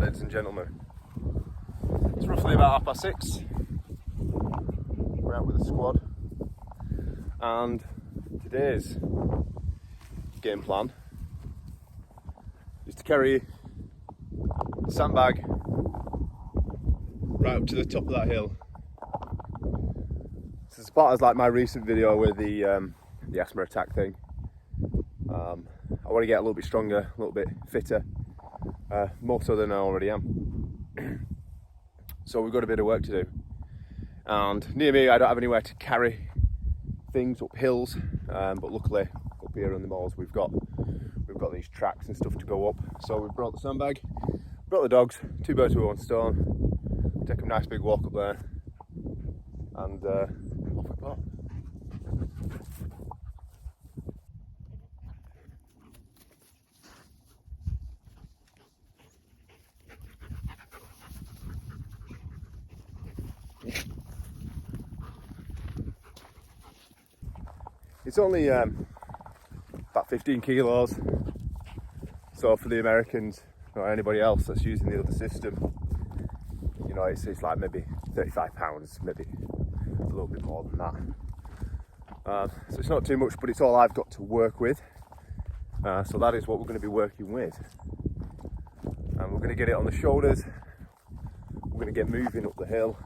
ladies and gentlemen. It's roughly about 6:30. We're out with the squad, and today's game plan is to carry the sandbag right up to the top of that hill. So it's part of like my recent video with the asthma attack thing. I want to get a little bit stronger, a little bit fitter, more so than I already am. So we've got a bit of work to do. And near me, I don't have anywhere to carry things up hills, but luckily up here on the moors we've got these tracks and stuff to go up. So we've brought the sandbag, brought the dogs, 2 birds with 1 stone. Take a nice big walk up there, and off we pop. It's only about 15 kilos, so for the Americans or anybody else that's using the other system, you know, it's like maybe 35 pounds, maybe a little bit more than that. So it's not too much, but it's all I've got to work with. So that is what we're going to be working with. And we're going to get it on the shoulders. We're going to get moving up the hill.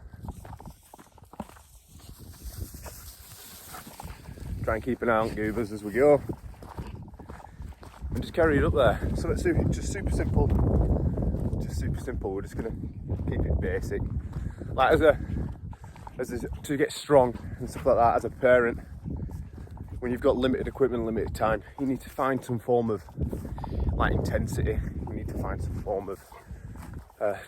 Try and keep an eye on goobers as we go, and just carry it up there. So it's just super simple. We're just gonna keep it basic. Like to get strong and stuff like that. As a parent, when you've got limited equipment, limited time, you need to find some form of like intensity. You need to find some form of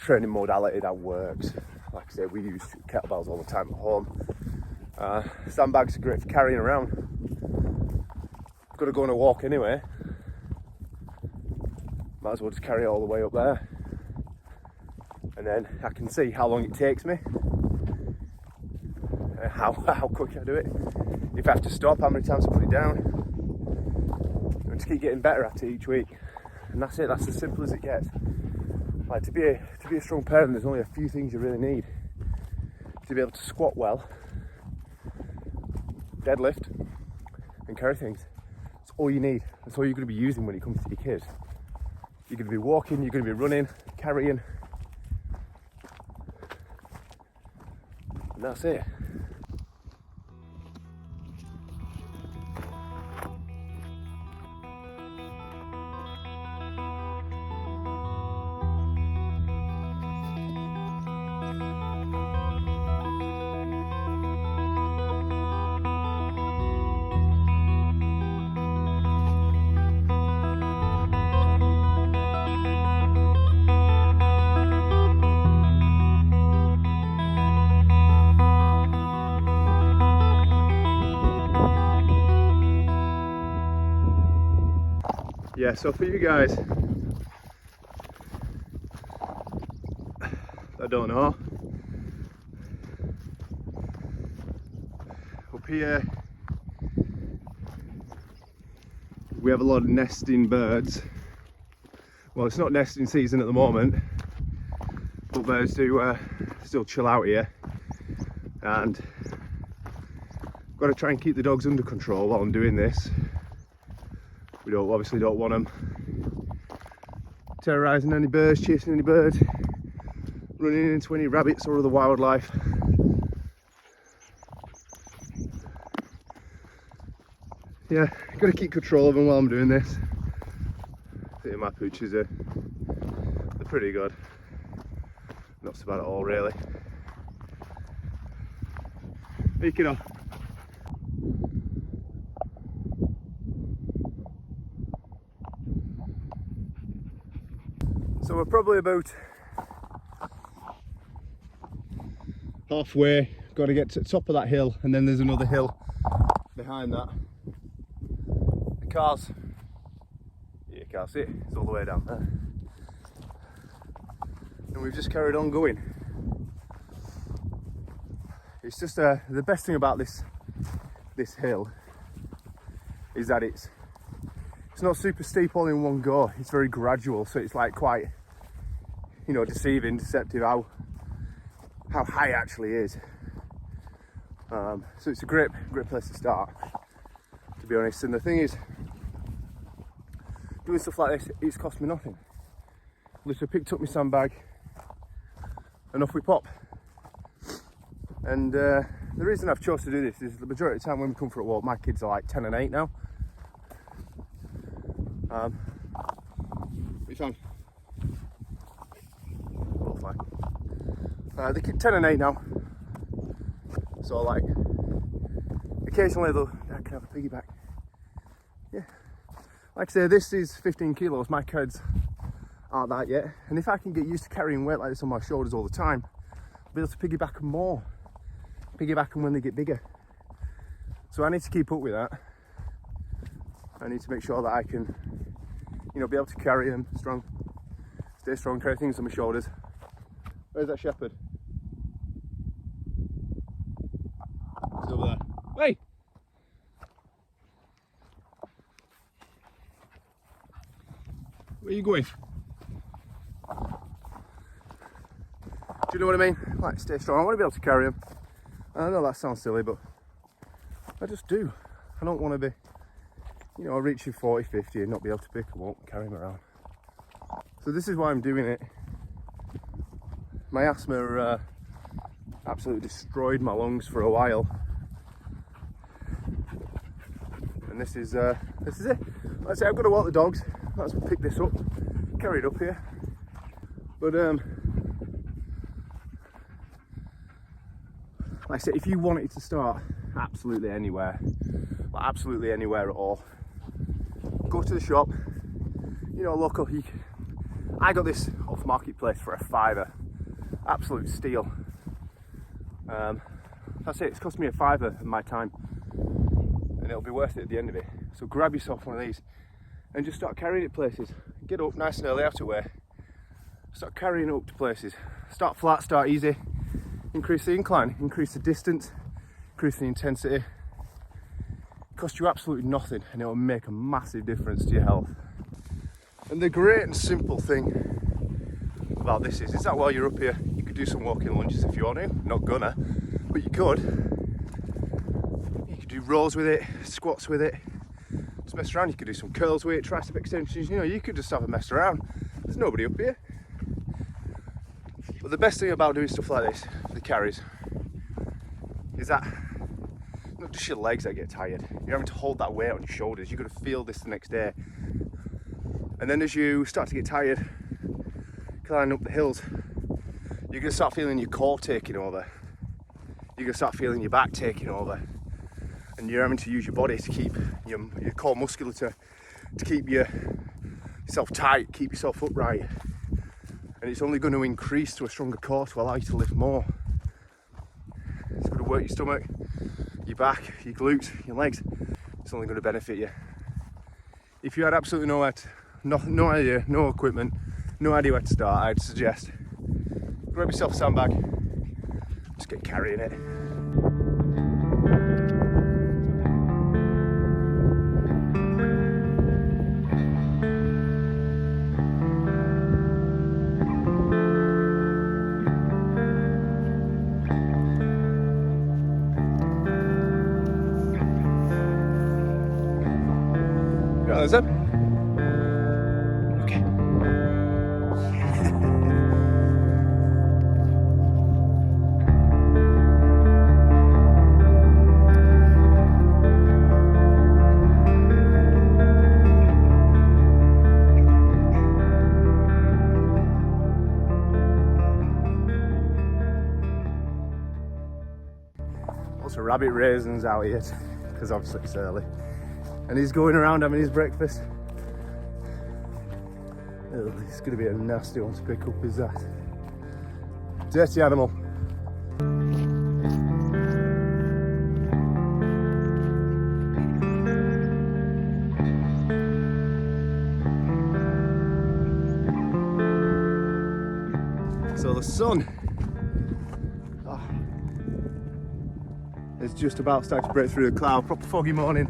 training modality that works. Like I say, we use kettlebells all the time at home. Sandbags are great for carrying around. I've got to go on a walk anyway. Might as well just carry it all the way up there. And then I can see how long it takes me. How quick I do it. If I have to stop, how many times I put it down. And just keep getting better at it each week. And that's it, that's as simple as it gets. Like to be a strong parent, there's only a few things you really need. To be able to squat well, deadlift, and carry things. That's all you need. That's all you're going to be using when it comes to your kids. You're going to be walking, you're going to be running, carrying, and that's it. Yeah, so for you guys I don't know, up here we have a lot of nesting birds. Well, it's not nesting season at the moment, but birds do still chill out here, and I've got to try and keep the dogs under control while I'm doing this. We obviously don't want them terrorising any birds, chasing any birds, running into any rabbits or other wildlife. Yeah, got to keep control of them while I'm doing this. I think my pooches they're pretty good. Not so bad at all, really. Pick it up. So we're probably about halfway. Got to get to the top of that hill, and then there's another hill behind that. The cars, you can't see it, it's all the way down there. And we've just carried on going. It's just the best thing about this hill is that it's not super steep all in one go. It's very gradual, so it's like quite, you know, deceptive how high it actually is. So it's a great place to start, to be honest. And the thing is, doing stuff like this, it's cost me nothing. Literally picked up my sandbag and off we pop. And the reason I've chosen to do this is the majority of the time when we come for a walk, my kids are like 10 and 8 now. We found the kid 10 and 8 now. So like occasionally they'll, I can have a piggyback. Yeah. Like I say, this is 15 kilos, my kids aren't that yet. And if I can get used to carrying weight like this on my shoulders all the time, I'll be able to piggyback them more. Piggyback them when they get bigger. So I need to keep up with that. I need to make sure that I can, you know, be able to carry them strong, stay strong, carry things on my shoulders. Where's that shepherd? He's over there. Hey! Where are you going? Do you know what I mean? Like, stay strong. I want to be able to carry them. I know that sounds silly, but I just do. I don't want to be, you know, reaching 40, 50 and not be able to pick them up and carry them around. So this is why I'm doing it. My asthma absolutely destroyed my lungs for a while. And this is it. Like I say, I've got to walk the dogs. Let's pick this up, carry it up here. But like I said, if you wanted to start absolutely anywhere, like absolutely anywhere at all, go to the shop, you know, local. I got this off Marketplace for a £5, absolute steal. That's it, it's cost me a £5 of my time, and it'll be worth it at the end of it. So grab yourself one of these and just start carrying it places. Get up nice and early out of way, start carrying it up to places. Start flat, start easy. Increase the incline, increase the distance, increase the intensity. It costs you absolutely nothing and it will make a massive difference to your health. And the great and simple thing about this is that while you're up here, you could do some walking lunges if you want to. Not gonna, but you could. You could do rows with it, squats with it, just mess around. You could do some curls with it, tricep extensions, you know, you could just have a mess around. There's nobody up here. But the best thing about doing stuff like this, the carries, is that not just your legs that get tired. You're having to hold that weight on your shoulders. You've got to feel this the next day. And then as you start to get tired, climbing up the hills, you're going to start feeling your core taking over. You're going to start feeling your back taking over. And you're having to use your body to keep your core musculature, to keep yourself tight, keep yourself upright. And it's only going to increase to a stronger core to allow you to lift more. It's going to work your stomach, your back, your glutes, your legs. It's only going to benefit you. If you had absolutely no idea, no equipment, no idea where to start, I'd suggest grab yourself a sandbag, just get carrying it. Is it? Okay. Lots of rabbit raisins out here because obviously it's early. And he's going around having his breakfast. Oh, it's going to be a nasty one to pick up, is that? Dirty animal. So the sun is just about starting to break through the cloud. Proper foggy morning.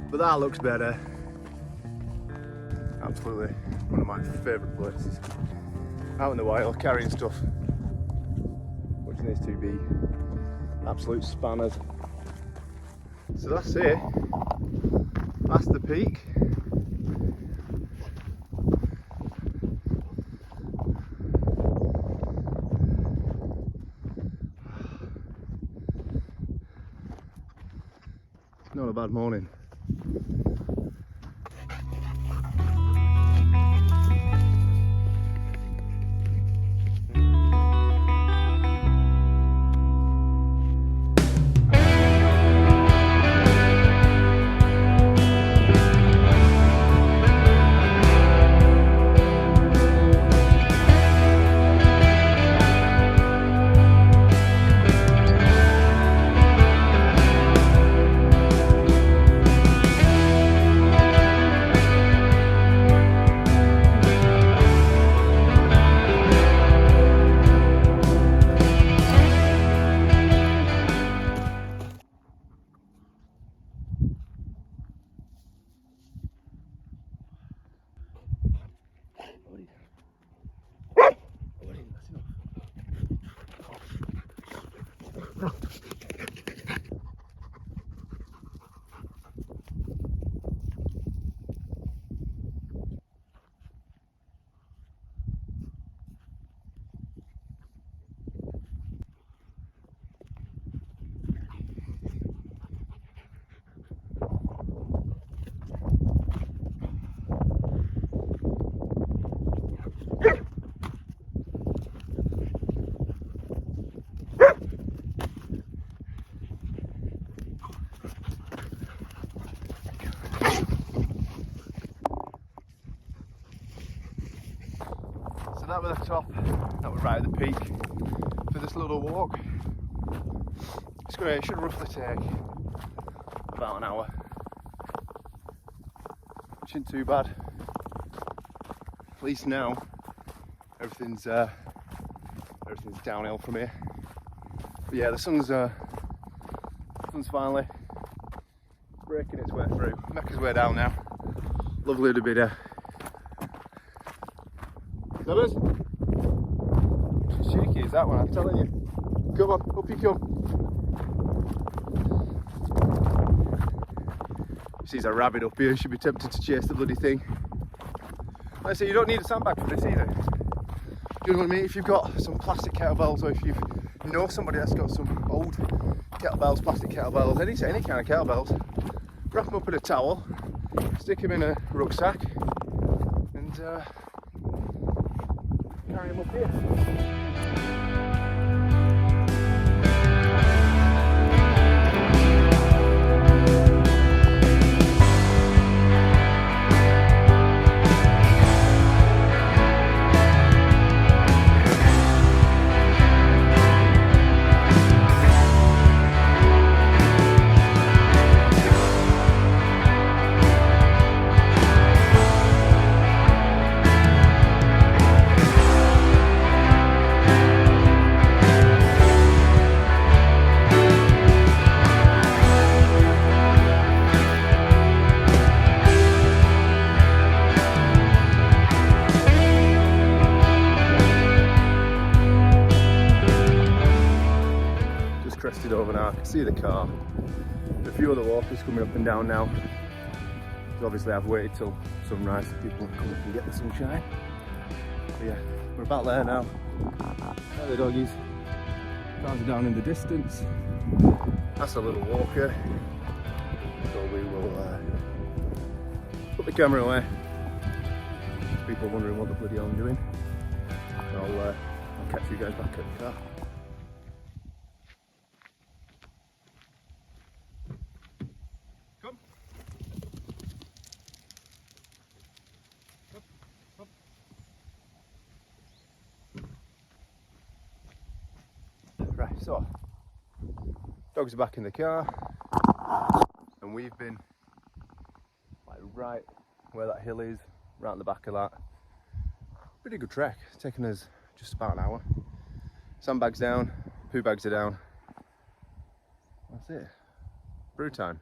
But that looks better. Absolutely one of my favourite places. out in the wild carrying stuff. Watching these two be absolute spanners. So that's it. That's the peak. Not a bad morning. So that was the top, that was right at the peak for this little walk. It should roughly take about an hour, which isn't too bad. At least now everything's downhill from here. But yeah, the sun's finally breaking its way through, making its way down now. Lovely little bit of Fellas, cheeky is that one, I'm telling you. Come on, up you come. Sees a rabbit up here, should be tempted to chase the bloody thing. Like I say, you don't need a sandbag for this either. You know what I mean? If you've got some plastic kettlebells, or if you know somebody that's got some old kettlebells, plastic kettlebells, any kind of kettlebells, wrap them up in a towel, stick them in a rucksack, and carry them up here. Crested over now, I can see the car. There's a few other walkers coming up and down now. So obviously I've waited till sunrise so people can come up and get the sunshine. But yeah, we're about there now. There the doggies. Cars are down in the distance. That's a little walker. So we will put the camera away. People wondering what the bloody hell I'm doing. So I'll catch you guys back at the car. Right, so dogs are back in the car, and we've been like right where that hill is, right at the back of that. Pretty good trek. It's taken us just about an hour. Sandbags down, poo bags are down. That's it. Brew time.